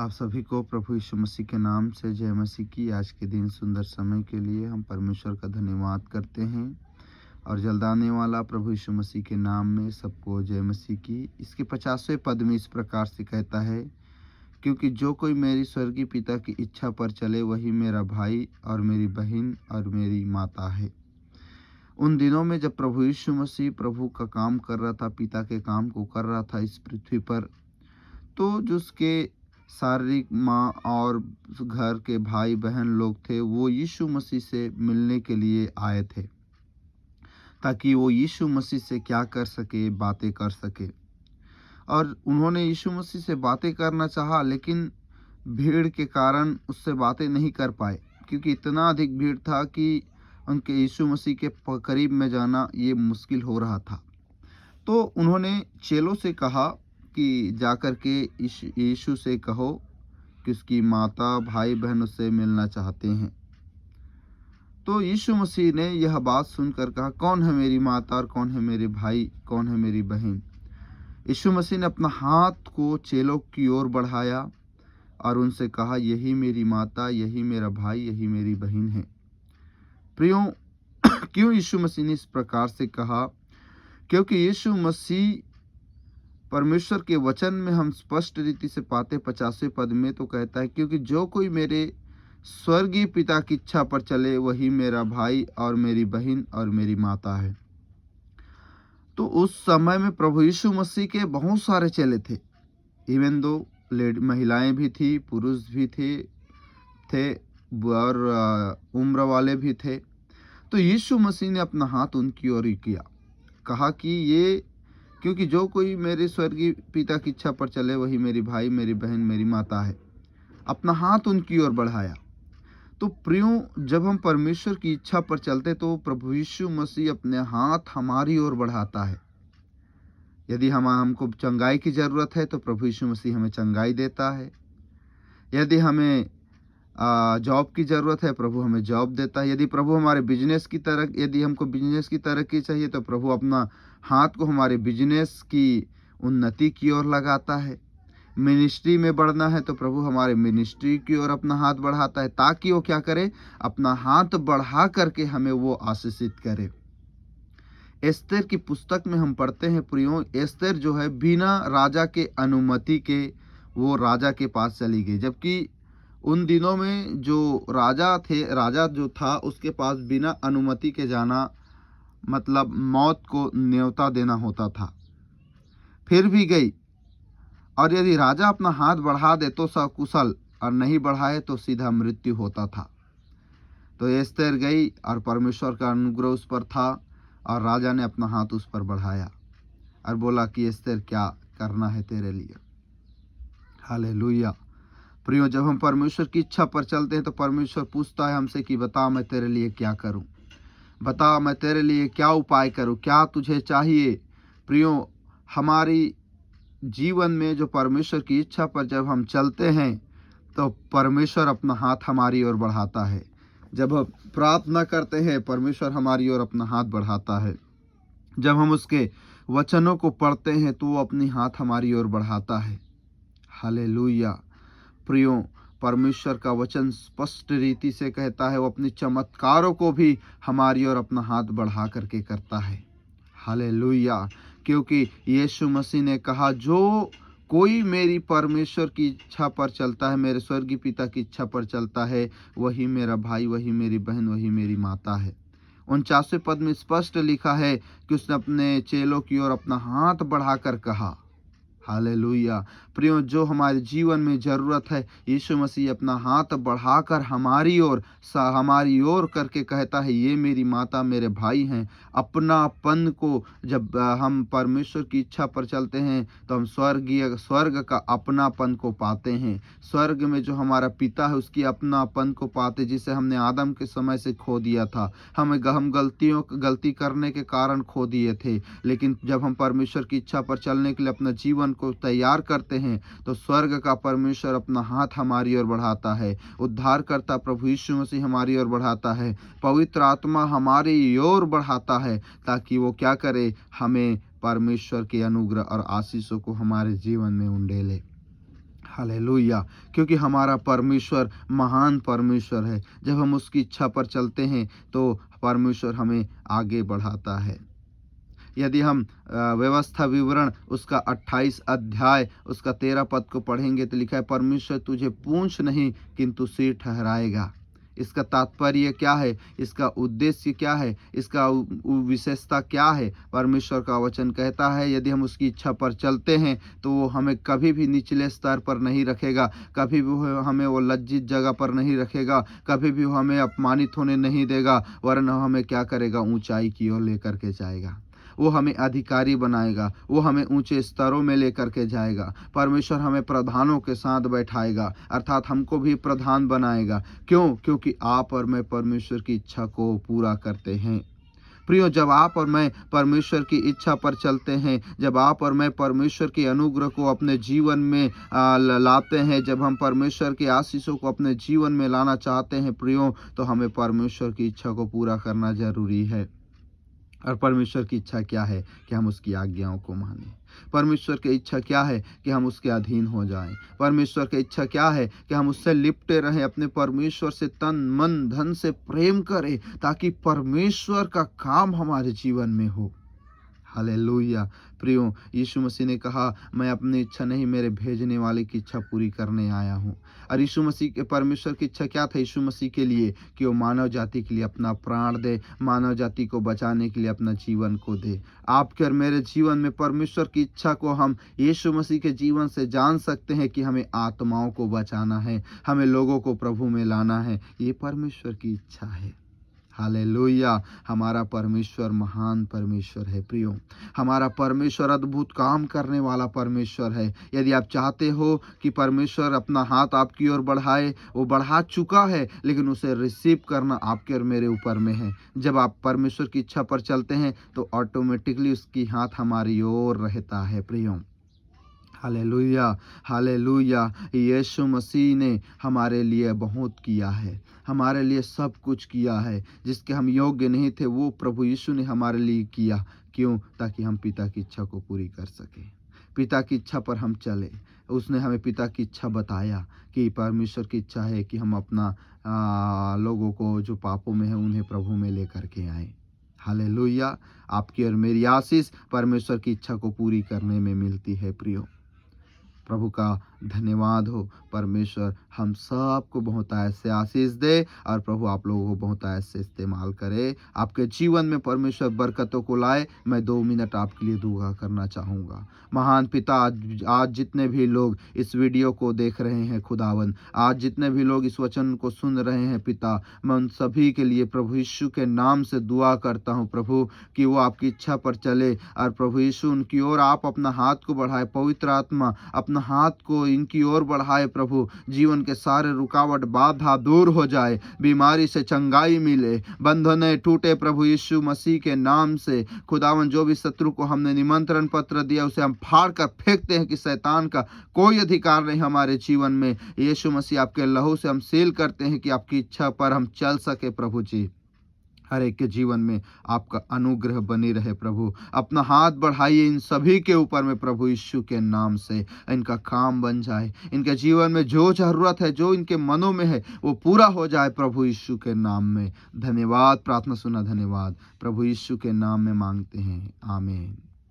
आप सभी को प्रभु यीशु मसीह के नाम से जय मसीह की। आज के दिन सुंदर समय के लिए हम परमेश्वर का धन्यवाद करते हैं और जल्द आने वाला प्रभु यीशु मसीह के नाम में सबको जय मसीह की। इसके 50वें पद में इस प्रकार से कहता है, क्योंकि जो कोई मेरी स्वर्गीय पिता की इच्छा पर चले वही मेरा भाई और मेरी बहन और मेरी माता है। उन दिनों में जब प्रभु यीशु मसीह प्रभु का काम कर रहा था, पिता के काम को कर रहा था इस पृथ्वी पर, तो जो उसके शारीरिक माँ और घर के भाई बहन लोग थे वो यीशु मसीह से मिलने के लिए आए थे, ताकि वो यीशु मसीह से क्या कर सके, बातें कर सके। और उन्होंने यीशु मसीह से बातें करना चाहा, लेकिन भीड़ के कारण उससे बातें नहीं कर पाए, क्योंकि इतना अधिक भीड़ था कि उनके यीशु मसीह के करीब में जाना ये मुश्किल हो रहा था। तो उन्होंने चेलों से कहा कि जाकर के यीशु से कहो कि उसकी माता भाई बहन उससे मिलना चाहते हैं। तो यीशु मसीह ने यह बात सुनकर कहा, कौन है मेरी माता और कौन है मेरे भाई, कौन है मेरी बहन। यीशु मसीह ने अपना हाथ को चेलों की ओर बढ़ाया और उनसे कहा, यही मेरी माता, यही मेरा भाई, यही मेरी बहन है। प्रियो, क्यों यीशु मसीह ने इस प्रकार से कहा? क्योंकि यीशु मसीह परमेश्वर के वचन में हम स्पष्ट रीति से पाते 50वें पद में तो कहता है, क्योंकि जो कोई मेरे स्वर्गीय पिता की इच्छा पर चले वही मेरा भाई और मेरी बहन और मेरी माता है। तो उस समय में प्रभु यीशु मसीह के बहुत सारे चेले थे, इवन दो महिलाएं भी थी, पुरुष भी थे और उम्र वाले भी थे। तो यीशु मसीह ने अपना हाथ उनकी ओर ही किया, कहा कि क्योंकि जो कोई मेरे स्वर्गीय पिता की इच्छा पर चले वही मेरी भाई, मेरी बहन, मेरी माता है। अपना हाथ उनकी ओर बढ़ाया। तो प्रियो, जब हम परमेश्वर की इच्छा पर चलते तो प्रभु यीशु मसीह अपने हाथ हमारी ओर बढ़ाता है। यदि हमको चंगाई की ज़रूरत है तो प्रभु यीशु मसीह हमें चंगाई देता है। यदि हमें जॉब की ज़रूरत है, प्रभु हमें जॉब देता है। यदि हमको बिजनेस की तरक्की चाहिए तो प्रभु अपना हाथ को हमारे बिजनेस की उन्नति की ओर लगाता है। मिनिस्ट्री में बढ़ना है तो प्रभु हमारे मिनिस्ट्री की ओर अपना हाथ बढ़ाता है, ताकि वो क्या करे, अपना हाथ बढ़ा करके हमें वो आशीषित करे। एस्तेर की पुस्तक में हम पढ़ते हैं प्रियो, एस्तेर जो है बिना राजा के अनुमति के वो राजा के पास चली गई, जबकि उन दिनों में जो राजा जो था उसके पास बिना अनुमति के जाना मतलब मौत को न्योता देना होता था। फिर भी गई, और यदि राजा अपना हाथ बढ़ा दे तो सकुशल, और नहीं बढ़ाए तो सीधा मृत्यु होता था। तो एस्तेर गई और परमेश्वर का अनुग्रह उस पर था, और राजा ने अपना हाथ उस पर बढ़ाया और बोला कि एस्तेर क्या करना है तेरे लिए। हालेलुया। प्रियो, जब हम परमेश्वर की इच्छा पर चलते हैं तो परमेश्वर पूछता है हमसे कि बता मैं तेरे लिए क्या करूं, बता मैं तेरे लिए क्या उपाय करूं, क्या तुझे चाहिए। प्रियो, हमारी जीवन में जो परमेश्वर की इच्छा पर जब हम चलते हैं तो परमेश्वर अपना हाथ हमारी ओर बढ़ाता है। जब हम प्रार्थना करते हैं परमेश्वर हमारी ओर अपना हाथ बढ़ाता है। जब हम उसके वचनों को पढ़ते हैं तो वो अपनी हाथ हमारी ओर बढ़ाता है। हालेलुया। प्रियो, परमेश्वर का वचन स्पष्ट रीति से कहता है, वो अपने चमत्कारों को भी हमारी ओर अपना हाथ बढ़ा करके करता है। हालेलुया। क्योंकि यीशु मसीह ने कहा, जो कोई मेरी परमेश्वर की इच्छा पर चलता है, मेरे स्वर्गीय पिता की इच्छा पर चलता है, वही मेरा भाई, वही मेरी बहन, वही मेरी माता है। 49वें पद में स्पष्ट लिखा है कि उसने अपने चेलों की ओर अपना हाथ बढ़ाकर कहा। हालेलुया। प्रियो, जो हमारे जीवन में ज़रूरत है, यीशु मसीह अपना हाथ बढ़ाकर हमारी ओर करके कहता है, ये मेरी माता, मेरे भाई हैं। अपनापन को जब हम परमेश्वर की इच्छा पर चलते हैं तो हम स्वर्ग का अपनापन को पाते हैं। स्वर्ग में जो हमारा पिता है उसकी अपनापन को पाते, जिसे हमने आदम के समय से खो दिया था। हम गलती करने के कारण खो दिए थे, लेकिन जब हम परमेश्वर की इच्छा पर चलने के लिए अपना जीवन को तैयार करते हैं तो स्वर्ग का परमेश्वर अपना हाथ हमारी ओर बढ़ाता है। उद्धारकर्ता प्रभु यीशु मसीह हमारी ओर बढ़ाता है। पवित्र आत्मा हमारी ओर बढ़ाता है, ताकि वो क्या करे, हमें परमेश्वर के अनुग्रह और आशीषों को हमारे जीवन में उंडेले। हालेलुया। क्योंकि हमारा परमेश्वर महान परमेश्वर है। जब हम उसकी इच्छा पर चलते हैं तो परमेश्वर हमें आगे बढ़ाता है। यदि हम व्यवस्था विवरण उसका 28 अध्याय उसका 13 पद को पढ़ेंगे तो लिखा है, परमेश्वर तुझे पूँछ नहीं किंतु सिर ठहराएगा। इसका तात्पर्य क्या है? इसका उद्देश्य क्या है? इसका विशेषता क्या है? परमेश्वर का वचन कहता है यदि हम उसकी इच्छा पर चलते हैं तो वो हमें कभी भी निचले स्तर पर नहीं रखेगा, कभी भी वो हमें वो लज्जित जगह पर नहीं रखेगा, कभी भी वो हमें अपमानित होने नहीं देगा, वरन हमें क्या करेगा? ऊंचाई की ओर लेकर के जाएगा। वो हमें अधिकारी बनाएगा, वो हमें ऊंचे स्तरों में लेकर के जाएगा। परमेश्वर हमें प्रधानों के साथ बैठाएगा, अर्थात हमको भी प्रधान बनाएगा। क्यों? क्योंकि आप और मैं परमेश्वर की इच्छा को पूरा करते हैं। प्रियो, जब आप और मैं परमेश्वर की इच्छा पर चलते हैं, जब आप और मैं परमेश्वर के अनुग्रह को अपने जीवन में लाते हैं, जब हम परमेश्वर के आशीषों को अपने जीवन में लाना चाहते हैं प्रियो, तो हमें परमेश्वर की इच्छा को पूरा करना जरूरी है। और परमेश्वर की इच्छा क्या है? कि हम उसकी आज्ञाओं को मानें। परमेश्वर की इच्छा क्या है? कि हम उसके अधीन हो जाएं। परमेश्वर की इच्छा क्या है? कि हम उससे लिपटे रहें, अपने परमेश्वर से तन मन धन से प्रेम करें, ताकि परमेश्वर का काम हमारे जीवन में हो। हालेलुया। प्रियो, यीशु मसीह ने कहा, मैं अपनी इच्छा नहीं मेरे भेजने वाले की इच्छा पूरी करने आया हूँ। और यीशु मसीह के परमेश्वर की इच्छा क्या था यीशु मसीह के लिए? कि वो मानव जाति के लिए अपना प्राण दे, मानव जाति को बचाने के लिए अपना जीवन को दे। आपके और मेरे जीवन में परमेश्वर की इच्छा को हम यीशु मसीह के जीवन से जान सकते हैं कि हमें आत्माओं को बचाना है, हमें लोगों को प्रभु में लाना है। ये परमेश्वर की इच्छा है। हालेलुया। हमारा परमेश्वर महान परमेश्वर है प्रियो। हमारा परमेश्वर अद्भुत काम करने वाला परमेश्वर है। यदि आप चाहते हो कि परमेश्वर अपना हाथ आपकी ओर बढ़ाए, वो बढ़ा चुका है, लेकिन उसे रिसीव करना आपके और मेरे ऊपर में है। जब आप परमेश्वर की इच्छा पर चलते हैं तो ऑटोमेटिकली उसकी हाथ हमारी ओर रहता है प्रियो। हालेलुया। हालेलुया। यीशु मसीह ने हमारे लिए बहुत किया है, हमारे लिए सब कुछ किया है। जिसके हम योग्य नहीं थे वो प्रभु यीशु ने हमारे लिए किया। क्यों? ताकि हम पिता की इच्छा को पूरी कर सकें, पिता की इच्छा पर हम चले। उसने हमें पिता की इच्छा बताया कि परमेश्वर की इच्छा है कि हम अपना लोगों को जो पापों में है उन्हें प्रभु में लेकर के आए। हालेलुया। आपकी और मेरी आशीष परमेश्वर की इच्छा को पूरी करने में मिलती है प्रियो। प्रभु का धन्यवाद हो। परमेश्वर हम सबको बहुत ऐसे आशीष दे और प्रभु आप लोगों को बहुत ऐसे इस्तेमाल करे, आपके जीवन में परमेश्वर बरकतों को लाए। मैं 2 मिनट आपके लिए दुआ करना चाहूँगा। महान पिता, आज जितने भी लोग इस वीडियो को देख रहे हैं खुदावन, आज जितने भी लोग इस वचन को सुन रहे हैं पिता, मैं उन सभी के लिए प्रभु यीशु के नाम से दुआ करता हूँ प्रभु, कि वो आपकी इच्छा पर चले। और प्रभु यीशु उनकी ओर आप अपना हाथ को बढ़ाए, पवित्र आत्मा अपना हाथ को इनकी ओर बढ़ाए प्रभु। जीवन के सारे रुकावट बाधा दूर हो जाए, बीमारी से चंगाई मिले, बंधने टूटे प्रभु यीशु मसीह के नाम से। खुदावन, जो भी शत्रु को हमने निमंत्रण पत्र दिया उसे हम फाड़ कर फेंकते हैं कि शैतान का कोई अधिकार नहीं हमारे जीवन में। यीशु मसीह आपके लहू से हम सील करते हैं कि आपकी इच्छा पर हम चल सके प्रभु जी। हर एक के जीवन में आपका अनुग्रह बनी रहे प्रभु। अपना हाथ बढ़ाइए इन सभी के ऊपर में प्रभु यीशु के नाम से। इनका काम बन जाए, इनके जीवन में जो जरूरत है, जो इनके मनों में है, वो पूरा हो जाए प्रभु यीशु के नाम में। धन्यवाद, प्रार्थना सुना, धन्यवाद प्रभु यीशु के नाम में मांगते हैं, आमीन।